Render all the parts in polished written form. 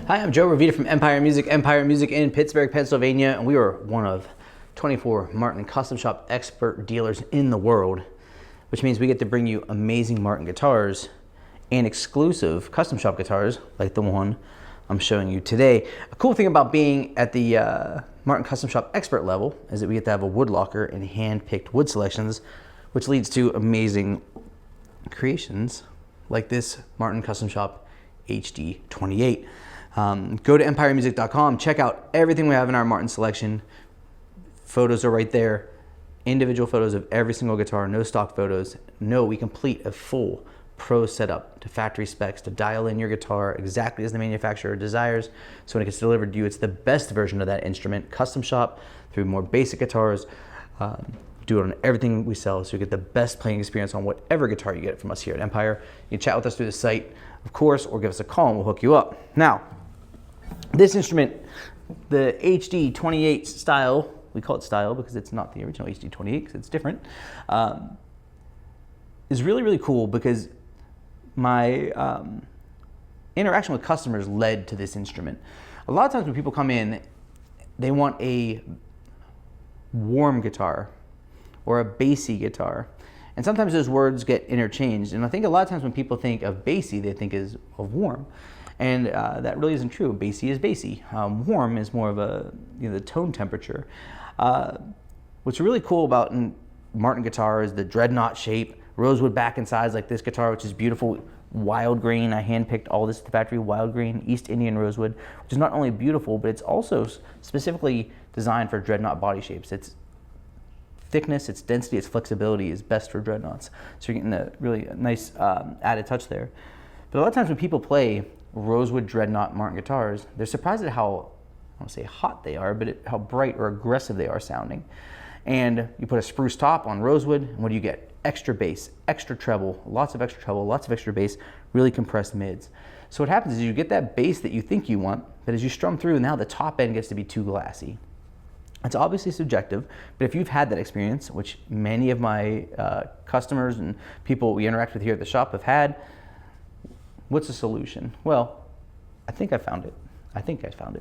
Hi, I'm Joe Revita from Empire Music in Pittsburgh, Pennsylvania, and we are one of 24 Martin custom shop expert dealers in the world, which means we get to bring you amazing Martin guitars and exclusive custom shop guitars like the one I'm showing you today. A cool thing about being at the Martin custom shop expert level is that we get to have a wood locker and hand-picked wood selections, which leads to amazing creations like this Martin custom shop HD-28. Go to empiremusic.com, check out everything we have in our Martin selection. Photos are right there. Individual photos of every single guitar, no stock photos. No, we complete a full pro setup to factory specs to dial in your guitar exactly as the manufacturer desires. So when it gets delivered to you, it's the best version of that instrument. Custom shop through more basic guitars. Do it on everything we sell, so you get the best playing experience on whatever guitar you get from us here at Empire. You can chat with us through the site, of course, or give us a call and we'll hook you up. Now, this instrument, the HD-28 style, we call it style because it's not the original HD-28 because it's different, is really, really cool because my interaction with customers led to this instrument. A lot of times when people come in, they want a warm guitar or a bassy guitar. And sometimes those words get interchanged. And I think a lot of times when people think of bassy, they think of warm. And that really isn't true. Bassy is bassy. Warm is more of a, the tone temperature. What's really cool about Martin guitar is the dreadnought shape, rosewood back and sides like this guitar, which is beautiful. Wild grain, I hand-picked all this at the factory, wild grain, East Indian rosewood, which is not only beautiful, but it's also specifically designed for dreadnought body shapes. Its thickness, its density, its flexibility is best for dreadnoughts. So you're getting a really nice added touch there. But a lot of times when people play rosewood dreadnought Martin guitars, they're surprised at how, I don't say hot they are, but how bright or aggressive they are sounding. And you put a spruce top on rosewood, and what do you get? Extra bass, extra treble, lots of extra bass, really compressed mids. So what happens is you get that bass that you think you want, but as you strum through, now the top end gets to be too glassy. It's obviously subjective, but if you've had that experience, which many of my customers and people we interact with here at the shop have had, what's the solution? Well, I think I found it. I did find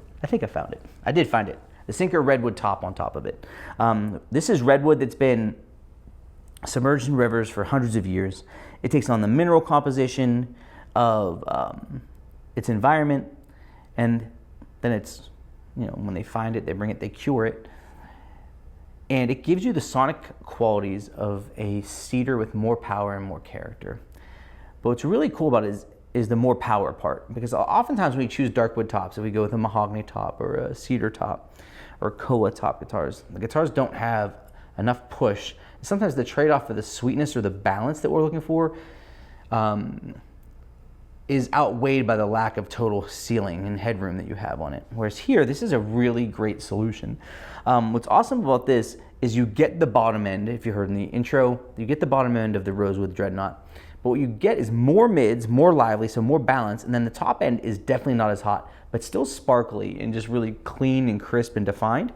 it. The Sinker Redwood top on top of it. This is Redwood that's been submerged in rivers for hundreds of years. It takes on the mineral composition of its environment, and then it's, when they find it, they bring it, they cure it, and it gives you the sonic qualities of a cedar with more power and more character. But what's really cool about it is the more power part, because oftentimes when we choose dark wood tops, if we go with a mahogany top or a cedar top or koa top guitars, the guitars don't have enough push. Sometimes the trade-off for the sweetness or the balance that we're looking for is outweighed by the lack of total ceiling and headroom that you have on it. Whereas here, this is a really great solution. What's awesome about this is you get the bottom end, if you heard in the intro, you get the bottom end of the rosewood dreadnought. But what you get is more mids, more lively, so more balance, and then the top end is definitely not as hot, but still sparkly and just really clean and crisp and defined.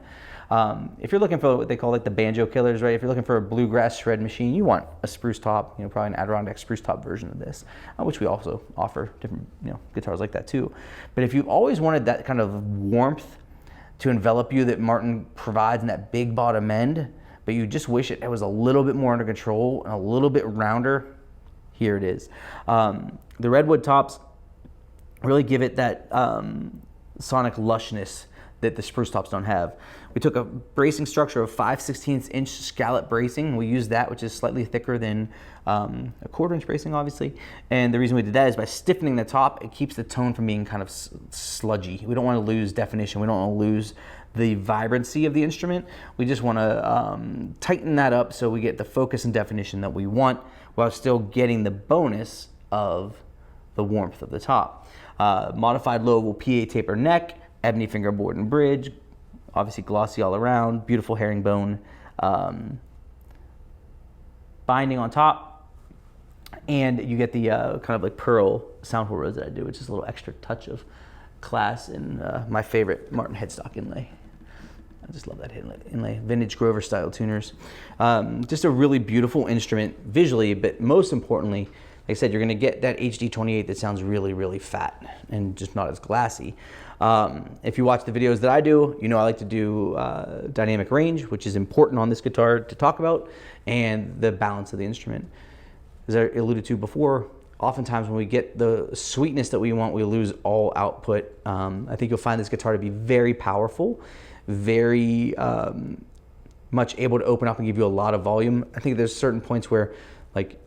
If you're looking for what they call like the banjo killers, right? If you're looking for a bluegrass shred machine, you want a spruce top, probably an Adirondack spruce top version of this, which we also offer different, guitars like that too. But if you've always wanted that kind of warmth to envelop you that Martin provides in that big bottom end, but you just wish it was a little bit more under control and a little bit rounder, here it is. The Redwood tops really give it that sonic lushness that the spruce tops don't have. We took a bracing structure of 5/16 inch scallop bracing. We used that, which is slightly thicker than a 1/4 inch bracing, obviously. And the reason we did that is by stiffening the top, it keeps the tone from being kind of sludgy. We don't want to lose definition. We don't want to lose the vibrancy of the instrument. We just want to tighten that up so we get the focus and definition that we want while still getting the bonus of the warmth of the top. Modified low oval PA taper neck, ebony fingerboard and bridge, obviously glossy all around, beautiful herringbone binding on top, and you get the kind of like pearl sound hole rows that I do, which is a little extra touch of class in my favorite Martin headstock inlay. I just love that inlay, vintage Grover style tuners. Just a really beautiful instrument visually, but most importantly, I said, you're going to get that HD-28 that sounds really, really fat and just not as glassy. If you watch the videos that I do, you know I like to do dynamic range, which is important on this guitar to talk about, and the balance of the instrument. As I alluded to before, oftentimes when we get the sweetness that we want, we lose all output. I think you'll find this guitar to be very powerful, very much able to open up and give you a lot of volume. I think there's certain points where, like,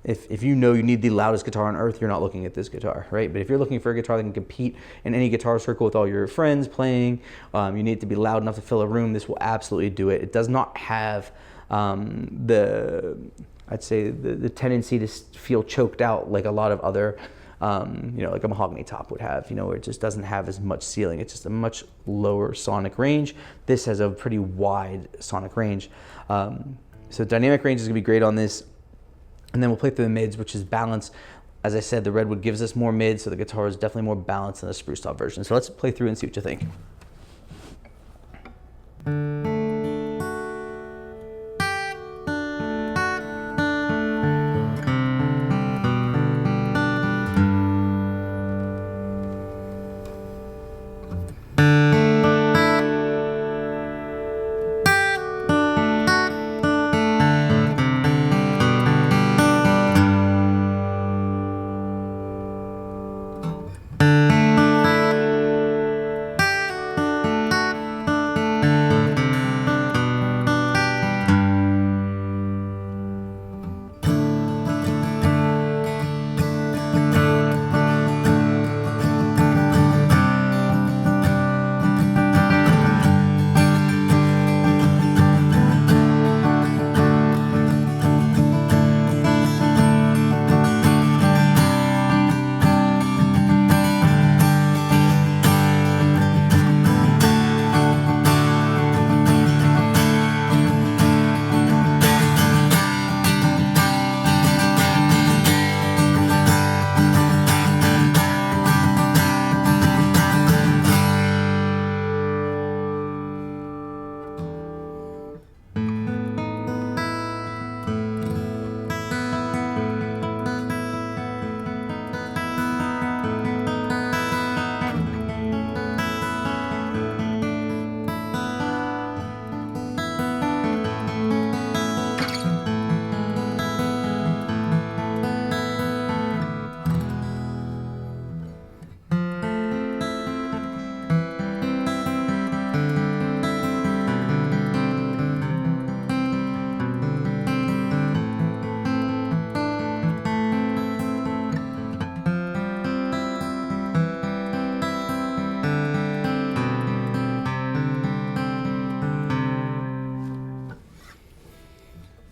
if you know you need the loudest guitar on earth, you're not looking at this guitar, right? But if you're looking for a guitar that can compete in any guitar circle with all your friends playing, you need it to be loud enough to fill a room, this will absolutely do it. It does not have I'd say the tendency to feel choked out like a lot of other, you know, like a mahogany top would have, you know, where it just doesn't have as much ceiling. It's just a much lower sonic range. This has a pretty wide sonic range. So dynamic range is gonna be great on this. And then we'll play through the mids, which is balance. As I said, the Redwood gives us more mids, so the guitar is definitely more balanced than the spruce top version. So let's play through and see what you think.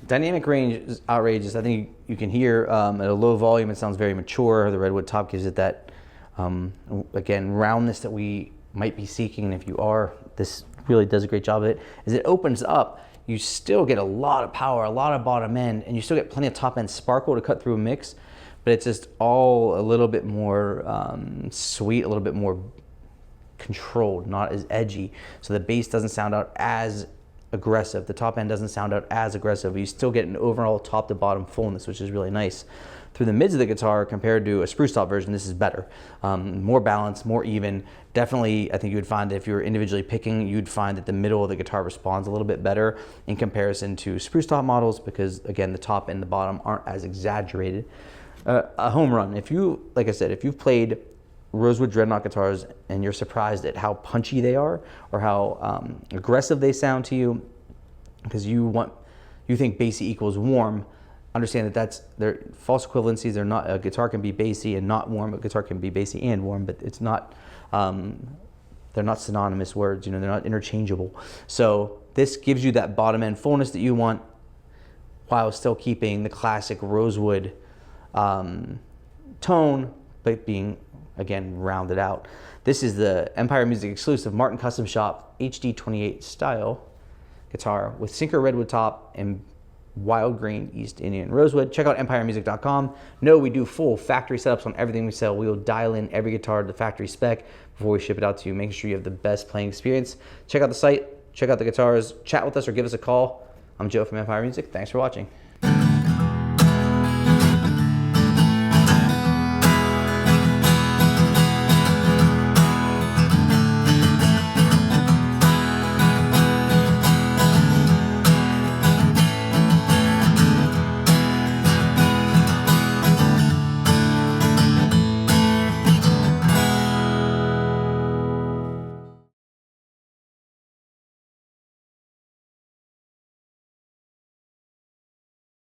Dynamic range is outrageous. I think you can hear at a low volume, it sounds very mature. The Redwood top gives it that, again, roundness that we might be seeking. And if you are, this really does a great job of it. As it opens up, you still get a lot of power, a lot of bottom end, and you still get plenty of top end sparkle to cut through a mix, but it's just all a little bit more sweet, a little bit more controlled, not as edgy. So the bass doesn't sound out as aggressive. The top end doesn't sound out as aggressive, but you still get an overall top to bottom fullness, which is really nice. Through the mids of the guitar, compared to a spruce top version, this is better. More balanced, more even. Definitely, I think you would find that if you were individually picking, you'd find that the middle of the guitar responds a little bit better in comparison to spruce top models, because again, the top and the bottom aren't as exaggerated. A home run. If you, like I said, if you've played Rosewood dreadnought guitars and you're surprised at how punchy they are or how aggressive they sound to you, because you think bassy equals warm, understand that they're false equivalencies. They're not. A guitar can be bassy and not warm. A guitar can be bassy and warm, but it's not. They're not synonymous words. You know, they're not interchangeable. So this gives you that bottom end fullness that you want, while still keeping the classic Rosewood tone, but being, again, rounded out. This is the Empire Music exclusive Martin Custom Shop HD-28 style guitar with Synchro Redwood top and wild green East Indian Rosewood. Check out empiremusic.com. No, we do full factory setups on everything we sell. We will dial in every guitar to the factory spec before we ship it out to you, making sure you have the best playing experience. Check out the site, check out the guitars, chat with us or give us a call. I'm Joe from Empire Music. Thanks for watching.